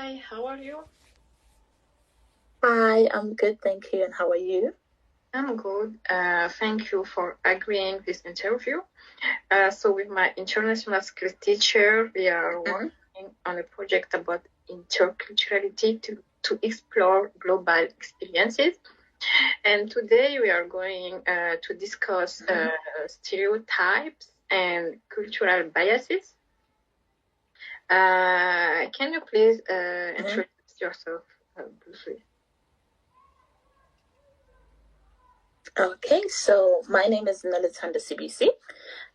Hi, how are you? Hi, I'm good, thank you. And how are you? I'm good. Thank you for agreeing this interview. So with my international skills teacher, we are working on a project about interculturality to explore global experiences. And today we are going to discuss stereotypes and cultural biases. Can you please introduce yourself briefly? Okay, so my name is Nelitanda CBC.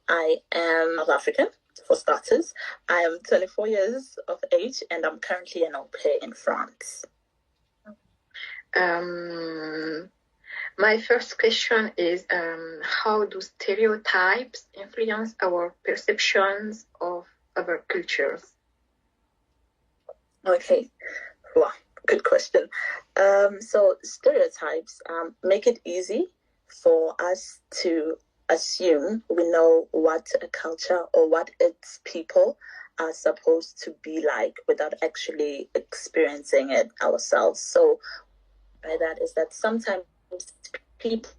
I am South African, for starters. I am 24 years of age and I'm currently an au pair in France. My first question is, how do stereotypes influence our perceptions of other cultures? Okay, wow, good question. So stereotypes make it easy for us to assume we know what a culture or what its people are supposed to be like without actually experiencing it ourselves. So by that is that sometimes people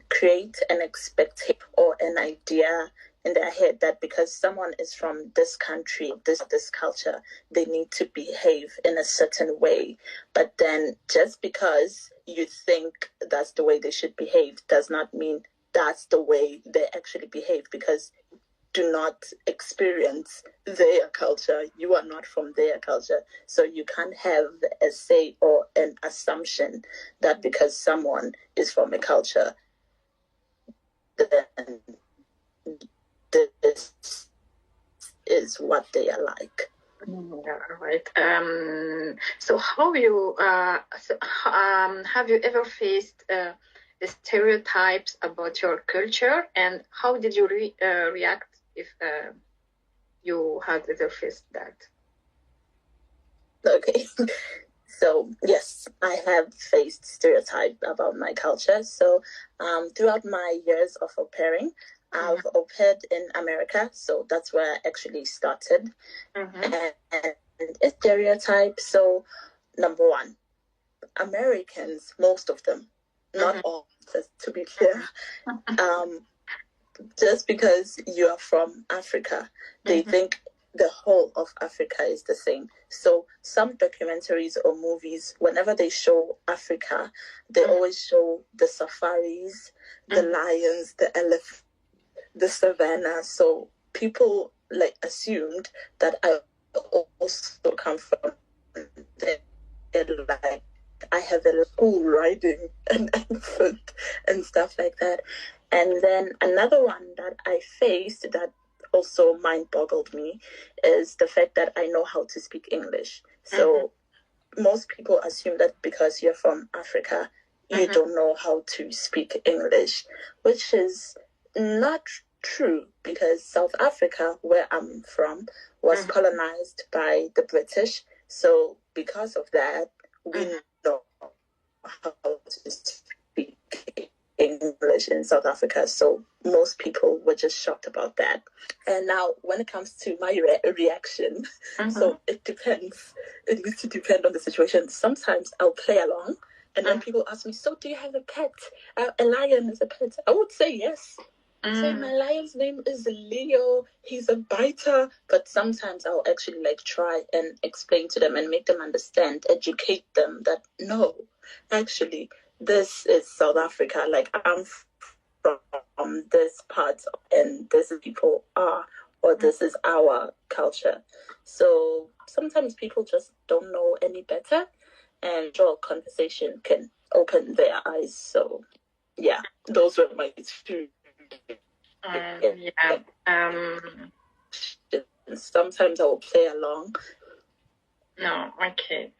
create an expectation or an idea in their head that because someone is from this country, this culture, they need to behave in a certain way. But then just because you think that's the way they should behave does not mean that's the way they actually behave, because do not experience their culture. You are not from their culture. So you can't have a say or an assumption that because someone is from a culture, then this is what they are like. Yeah, right. So have you ever faced the stereotypes about your culture, and how did you react if you had ever faced that? Okay. So yes, I have faced stereotypes about my culture. So throughout my years of au pairing, I've au paired in America. So that's where I actually started. And a stereotype. So number one, Americans, most of them, not all, just to be clear, just because you are from Africa, they think the whole of Africa is the same. So some documentaries or movies, whenever they show Africa, they always show the safaris, the lions, the elephants, the savannah. So people like assumed that I also come from there. Like I have a school riding an elephant and stuff like that. And then another one that I faced that also mind boggled me is the fact that I know how to speak English. So most people assume that because you're from Africa, you don't know how to speak English, which is not true, because South Africa, where I'm from, was colonized by the British. So because of that, we know how to speak English in South Africa. So most people were just shocked about that. And now when it comes to my reaction, so it depends. It needs to depend on the situation. Sometimes I'll play along, and then people ask me, so do you have a pet? A lion is a pet? I would say yes. Say my lion's name is Leo. He's a biter. But sometimes I'll actually like try and explain to them and make them understand, educate them that no, actually, this is South Africa. Like I'm from this part, and this is people are, or this is our culture. So sometimes people just don't know any better, and sure, conversation can open their eyes. So yeah, those were my two. Sometimes I will play along. No, okay.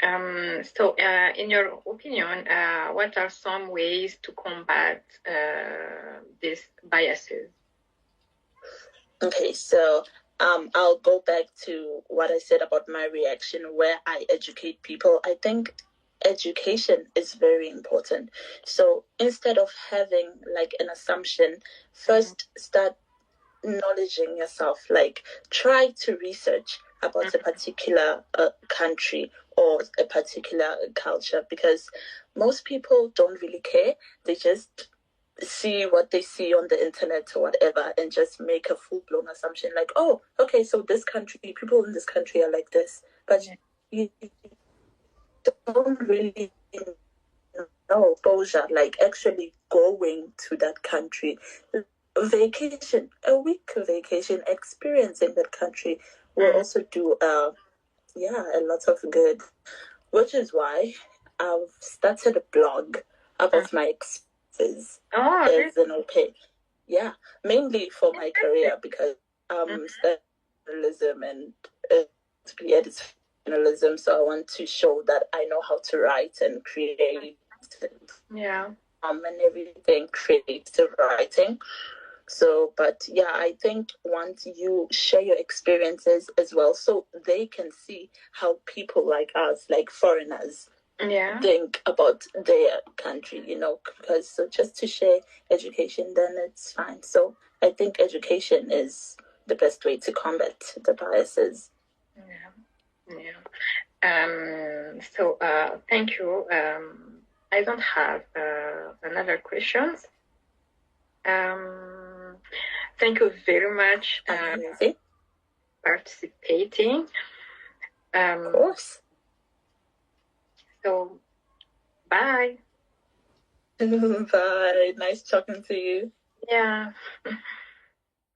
So, in your opinion, what are some ways to combat these biases? Okay, so I'll go back to what I said about my reaction, where I educate people. I think education is very important. So instead of having like an assumption, first start acknowledging yourself. Like try to research, about a particular country or a particular culture, because most people don't really care. They just see what they see on the internet or whatever and just make a full-blown assumption like, oh, okay, so this country, people in this country are like this. But you don't really know exposure, like actually going to that country, vacation, a week vacation experience in that country will also do a lot of good, which is why I've started a blog about my experiences as an au pair. Yeah, mainly for my career, because studying journalism and to be editor journalism, so I want to show that I know how to write and create. And everything, creative writing. So, but yeah, I think once you share your experiences as well, so they can see how people like us, like foreigners, think about their country, because so just to share education, then it's fine. So I think education is the best way to combat the biases. So thank you. I don't have another questions. Thank you very much for participating. Of course. So, bye. Bye. Nice talking to you. Yeah.